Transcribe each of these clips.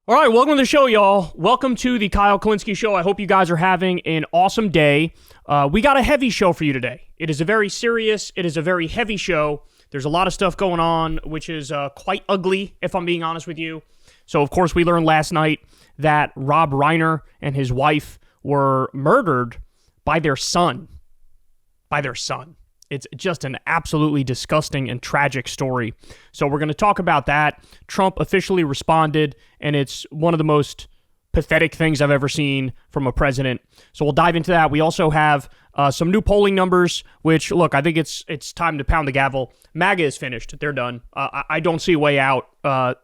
All right, welcome to the show, y'all. Welcome to the Kyle Kulinski Show. I hope you guys are having an awesome day. We got a heavy show for you today. It is a very serious, it is a very heavy show. There's a lot of stuff going on, which is quite ugly, if I'm being honest with you. So, of course, we learned last night that Rob Reiner and his wife were murdered by their son. It's just an absolutely disgusting and tragic story. So we're going to talk about that. Trump officially responded, and it's one of the most pathetic things I've ever seen from a president. So we'll dive into that. We also have some new polling numbers, which, look, I think it's time to pound the gavel. MAGA is finished. They're done. I don't see a way out.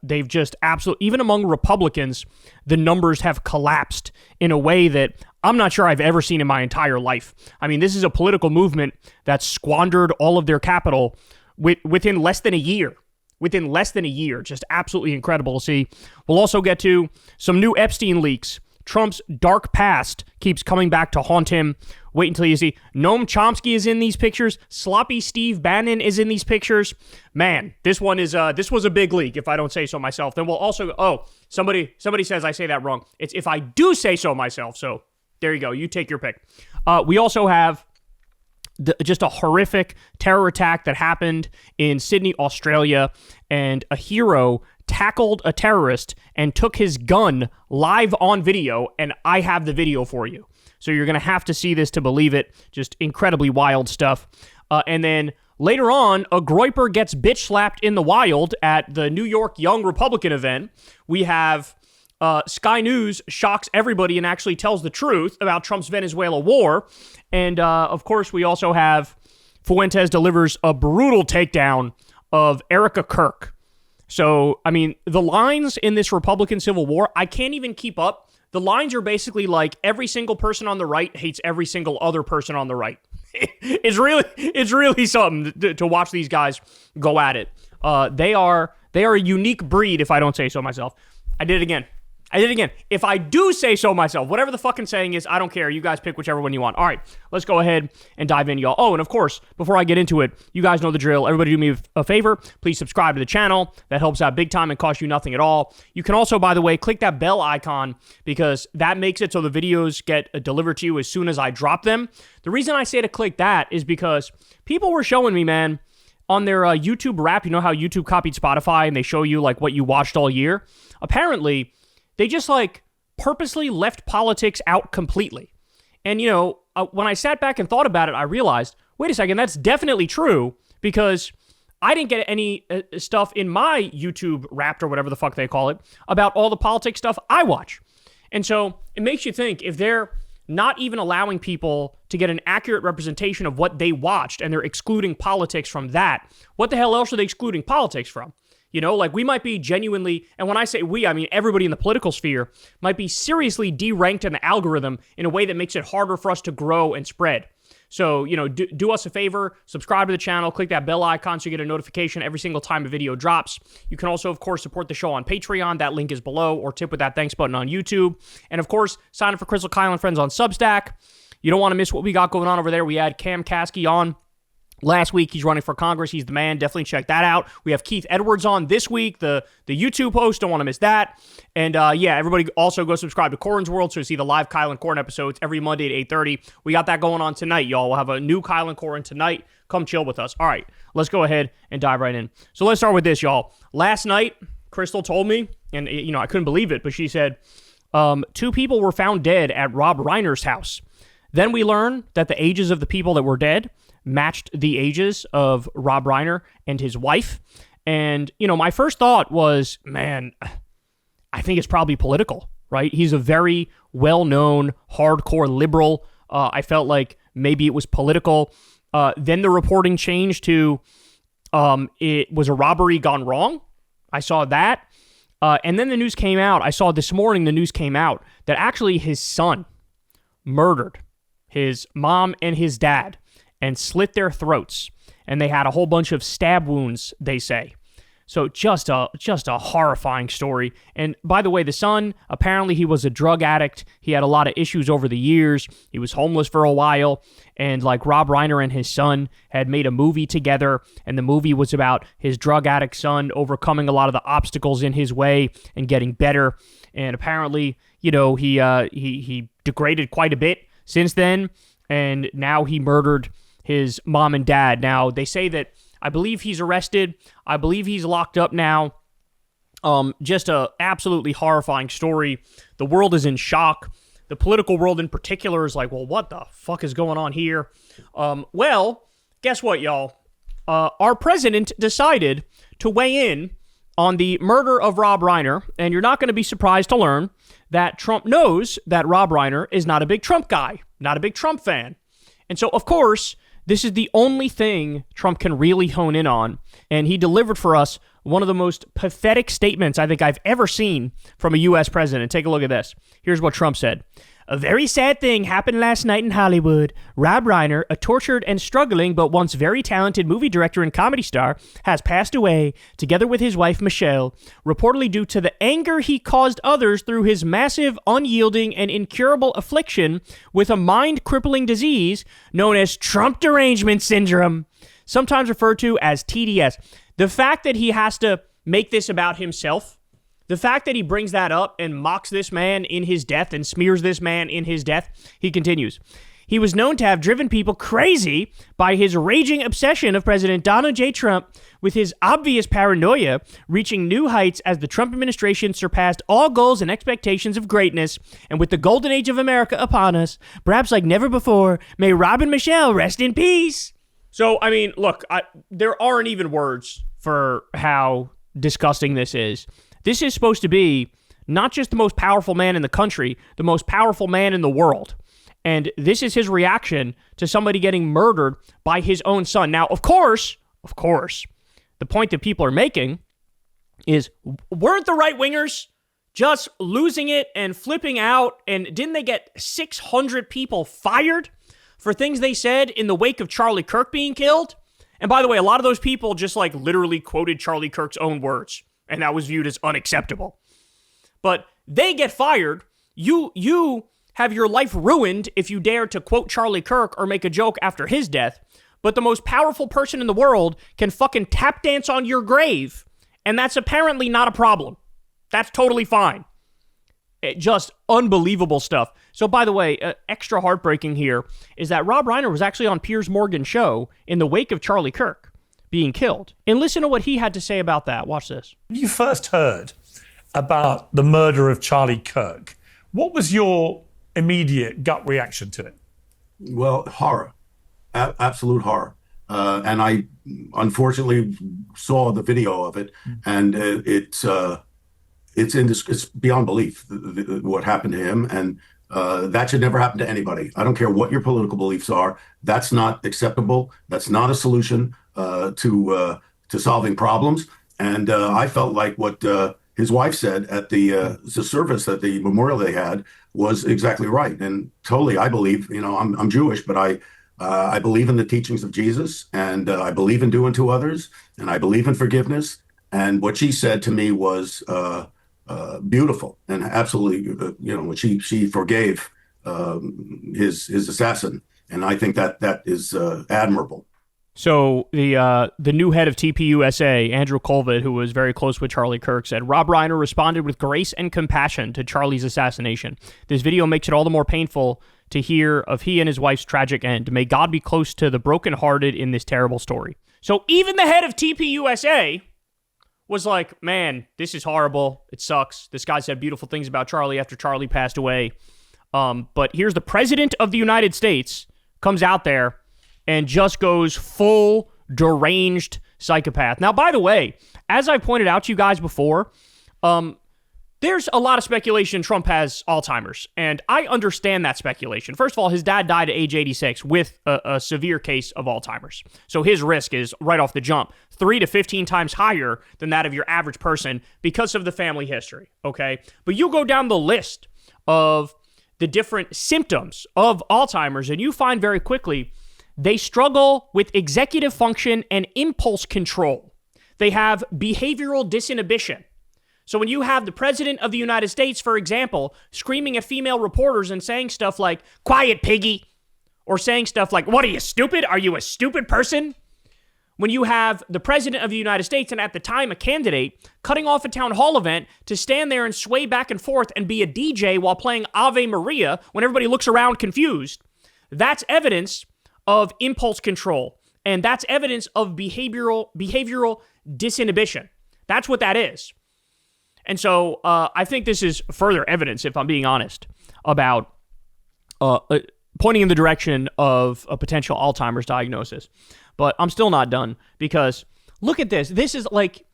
They've just absolutely, even among Republicans, the numbers have collapsed in a way that I'm not sure I've ever seen in my entire life. I mean, this is a political movement that squandered all of their capital within less than a year. Just absolutely incredible to see. We'll also get to some new Epstein leaks. Trump's dark past keeps coming back to haunt him. Wait until you see Noam Chomsky is in these pictures. Sloppy Steve Bannon is in these pictures. Man, this was a big leak, if I don't say so myself. Then we'll also, somebody says I say that wrong. It's if I do say so myself. So there you go. You take your pick. We also have just a horrific terror attack that happened in Sydney, Australia, and a hero tackled a terrorist and took his gun live on video, and I have the video for you. So you're going to have to see this to believe it. Just incredibly wild stuff. And then later on, a groyper gets bitch slapped in the wild at the New York Young Republican event. We have Sky News shocks everybody and actually tells the truth about Trump's Venezuela war. And, of course, we also have Fuentes delivers a brutal takedown of Erica Kirk. So, I mean, the lines in this Republican Civil War, I can't even keep up. The lines are basically like every single person on the right hates every single other person on the right. It's really something to watch these guys go at it. They are a unique breed, if I don't say so myself. I did it again. If I do say so myself, whatever the fucking saying is, I don't care. You guys pick whichever one you want. All right, let's go ahead and dive in, y'all. Oh, and of course, before I get into it, you guys know the drill. Everybody do me a favor. Please subscribe to the channel. That helps out big time and costs you nothing at all. You can also, by the way, click that bell icon because that makes it so the videos get delivered to you as soon as I drop them. The reason I say to click that is because people were showing me, man, on their YouTube Wrap, you know how YouTube copied Spotify and they show you like what you watched all year? Apparently, they just purposely left politics out completely. And, when I sat back and thought about it, I realized, wait a second, that's definitely true because I didn't get any stuff in my YouTube Wrapped or whatever the fuck they call it about all the politics stuff I watch. And so it makes you think if they're not even allowing people to get an accurate representation of what they watched and they're excluding politics from that, what the hell else are they excluding politics from? We might be genuinely, and when I say we, I mean everybody in the political sphere, might be seriously deranked in the algorithm in a way that makes it harder for us to grow and spread. So, do us a favor, subscribe to the channel, click that bell icon so you get a notification every single time a video drops. You can also, of course, support the show on Patreon. That link is below, or tip with that thanks button on YouTube. And, of course, sign up for Crystal Kyle and Friends on Substack. You don't want to miss what we got going on over there. We had Cam Caskey on last week. He's running for Congress. He's the man. Definitely check that out. We have Keith Edwards on this week, the YouTube host. Don't want to miss that. And everybody also go subscribe to Corin's World so you see the live Kyle and Corin episodes every Monday at 8:30. We got that going on tonight, y'all. We'll have a new Kyle and Corin tonight. Come chill with us. All right, let's go ahead and dive right in. So let's start with this, y'all. Last night, Crystal told me, and I couldn't believe it, but she said 2 people were found dead at Rob Reiner's house. Then we learned that the ages of the people that were dead matched the ages of Rob Reiner and his wife. And, my first thought was, man, I think it's probably political, right? He's a very well-known, hardcore liberal. I felt like maybe it was political. Then the reporting changed to it was a robbery gone wrong. I saw that. And then the news came out. I saw this morning the news came out that actually his son murdered his mom and his dad and slit their throats. And they had a whole bunch of stab wounds, they say. So just a horrifying story. And by the way, the son, apparently he was a drug addict. He had a lot of issues over the years. He was homeless for a while. And like Rob Reiner and his son had made a movie together. And the movie was about his drug addict son overcoming a lot of the obstacles in his way and getting better. And apparently, he degraded quite a bit since then. And now he murdered his mom and dad. Now, they say that I believe he's arrested. I believe he's locked up now. Just a absolutely horrifying story. The world is in shock. The political world in particular is like, well, what the fuck is going on here? Well, guess what, y'all? Our president decided to weigh in on the murder of Rob Reiner, and you're not going to be surprised to learn that Trump knows that Rob Reiner is not a big Trump guy, not a big Trump fan. And so, of course, this is the only thing Trump can really hone in on, and he delivered for us one of the most pathetic statements I think I've ever seen from a U.S. president. Take a look at this. Here's what Trump said. A very sad thing happened last night in Hollywood. Rob Reiner, a tortured and struggling but once very talented movie director and comedy star, has passed away, together with his wife Michelle, reportedly due to the anger he caused others through his massive, unyielding, and incurable affliction with a mind-crippling disease known as Trump derangement syndrome, sometimes referred to as TDS. The fact that he has to make this about himself, the fact that he brings that up and mocks this man in his death and smears this man in his death, he continues. He was known to have driven people crazy by his raging obsession of President Donald J. Trump, with his obvious paranoia reaching new heights as the Trump administration surpassed all goals and expectations of greatness, and with the golden age of America upon us, perhaps like never before, may Rob and Michelle rest in peace. So, I mean, look, there aren't even words for how disgusting this is. This is supposed to be not just the most powerful man in the country, the most powerful man in the world. And this is his reaction to somebody getting murdered by his own son. Now, of course, the point that people are making is, weren't the right-wingers just losing it and flipping out? And didn't they get 600 people fired for things they said in the wake of Charlie Kirk being killed? And by the way, a lot of those people just like literally quoted Charlie Kirk's own words, and that was viewed as unacceptable. But they get fired. You have your life ruined if you dare to quote Charlie Kirk or make a joke after his death. But the most powerful person in the world can fucking tap dance on your grave, and that's apparently not a problem. That's totally fine. Just unbelievable stuff. So, by the way, extra heartbreaking here is that Rob Reiner was actually on Piers Morgan's show in the wake of Charlie Kirk being killed. And listen to what he had to say about that. Watch this. When you first heard about the murder of Charlie Kirk, what was your immediate gut reaction to it? Well, horror, absolute horror. And I unfortunately saw the video of it, and it's beyond belief what happened to him, and that should never happen to anybody. I don't care what your political beliefs are. That's not acceptable. That's not a solution to solving problems. And I felt like what his wife said at the service, at the memorial they had, was exactly right. And totally, I believe, I'm Jewish, but I believe in the teachings of Jesus, and I believe in doing to others, and I believe in forgiveness. And what she said to me was beautiful, and absolutely, she forgave his assassin, and I think that is admirable. So the new head of TPUSA, Andrew Colvett, who was very close with Charlie Kirk, said, Rob Reiner responded with grace and compassion to Charlie's assassination. This video makes it all the more painful to hear of he and his wife's tragic end. May God be close to the brokenhearted in this terrible story. So even the head of TPUSA was like, man, this is horrible. It sucks. This guy said beautiful things about Charlie after Charlie passed away. But here's the president of the United States comes out there and just goes full deranged psychopath. Now, by the way, as I pointed out to you guys before, there's a lot of speculation Trump has Alzheimer's, and I understand that speculation. First of all, his dad died at age 86 with a severe case of Alzheimer's. So his risk is, right off the jump, 3 to 15 times higher than that of your average person because of the family history, okay? But you go down the list of the different symptoms of Alzheimer's, and you find very quickly they struggle with executive function and impulse control. They have behavioral disinhibition. So when you have the president of the United States, for example, screaming at female reporters and saying stuff like, quiet piggy, or saying stuff like, what are you, stupid? Are you a stupid person? When you have the president of the United States, and at the time a candidate, cutting off a town hall event to stand there and sway back and forth and be a DJ while playing Ave Maria when everybody looks around confused, that's evidence of impulse control. And that's evidence of behavioral disinhibition. That's what that is. And so I think this is further evidence, if I'm being honest, about pointing in the direction of a potential Alzheimer's diagnosis. But I'm still not done, because look at this. This is like,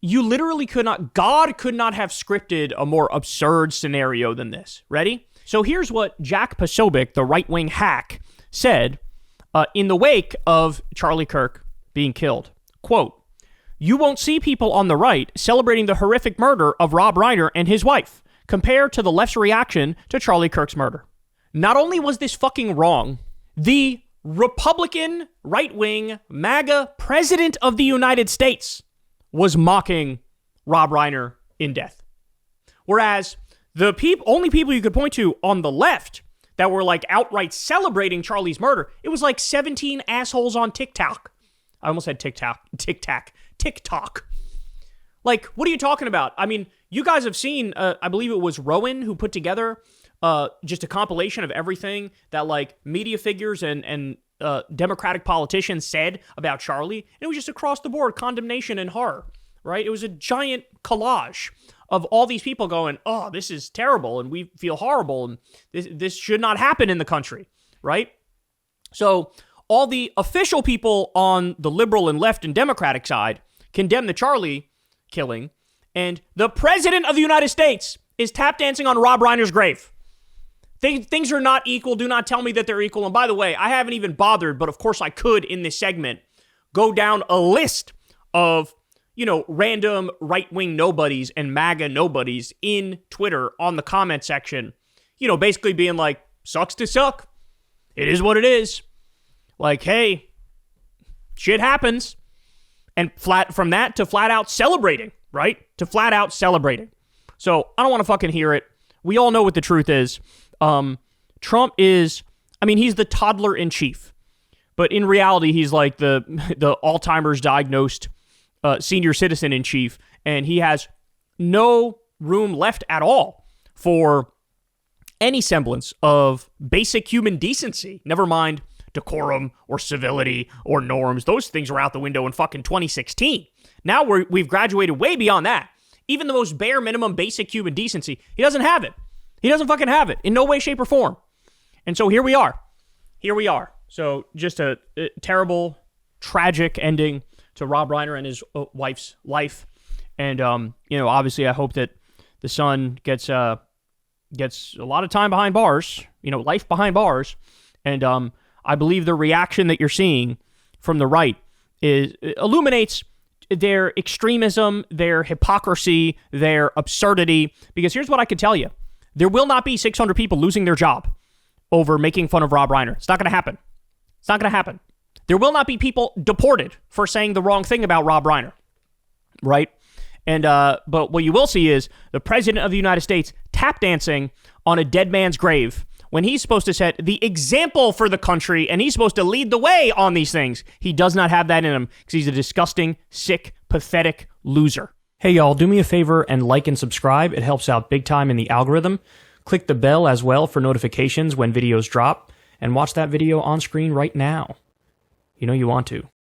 you literally God could not have scripted a more absurd scenario than this. Ready? So here's what Jack Posobiec, the right-wing hack, said in the wake of Charlie Kirk being killed. Quote, "You won't see people on the right celebrating the horrific murder of Rob Reiner and his wife, compared to the left's reaction to Charlie Kirk's murder." Not only was this fucking wrong, the Republican, right-wing, MAGA president of the United States was mocking Rob Reiner in death. Whereas the only people you could point to on the left that were like outright celebrating Charlie's murder, it was like 17 assholes on TikTok. I almost said TikTok. Like, what are you talking about? I mean, you guys have seen, I believe it was Rowan who put together just a compilation of everything that like media figures and Democratic politicians said about Charlie. And it was just across the board condemnation and horror, right? It was a giant collage of all these people going, oh, this is terrible and we feel horrible and this should not happen in the country, right? So all the official people on the liberal and left and Democratic side condemn the Charlie killing, and the president of the United States is tap dancing on Rob Reiner's grave. Things are not equal. Do not tell me that they're equal. And by the way, I haven't even bothered, but of course I could in this segment go down a list of, random right-wing nobodies and MAGA nobodies in Twitter on the comment section, basically being like, sucks to suck. It is what it is. Like, hey, shit happens. And from that to flat out celebrating, right? To flat out celebrating. So I don't want to fucking hear it. We all know what the truth is. Trump is, he's the toddler in chief, but in reality, he's like the Alzheimer's diagnosed senior citizen in chief, and he has no room left at all for any semblance of basic human decency. Never mind decorum or civility or norms. Those things were out the window in fucking 2016. Now we've graduated way beyond that. Even the most bare minimum basic human decency, he doesn't have it. He doesn't fucking have it in no way, shape, or form. And so here we are. So just a terrible, tragic ending to Rob Reiner and his wife's life. And, obviously I hope that the son gets a lot of time behind bars, life behind bars. And I believe the reaction that you're seeing from the right illuminates their extremism, their hypocrisy, their absurdity. Because here's what I can tell you. There will not be 600 people losing their job over making fun of Rob Reiner. It's not going to happen. It's not going to happen. There will not be people deported for saying the wrong thing about Rob Reiner, right? And but what you will see is the president of the United States tap dancing on a dead man's grave when he's supposed to set the example for the country and he's supposed to lead the way on these things. He does not have that in him because he's a disgusting, sick, pathetic loser. Hey y'all, do me a favor and like and subscribe. It helps out big time in the algorithm. Click the bell as well for notifications when videos drop, and watch that video on screen right now. You know you want to.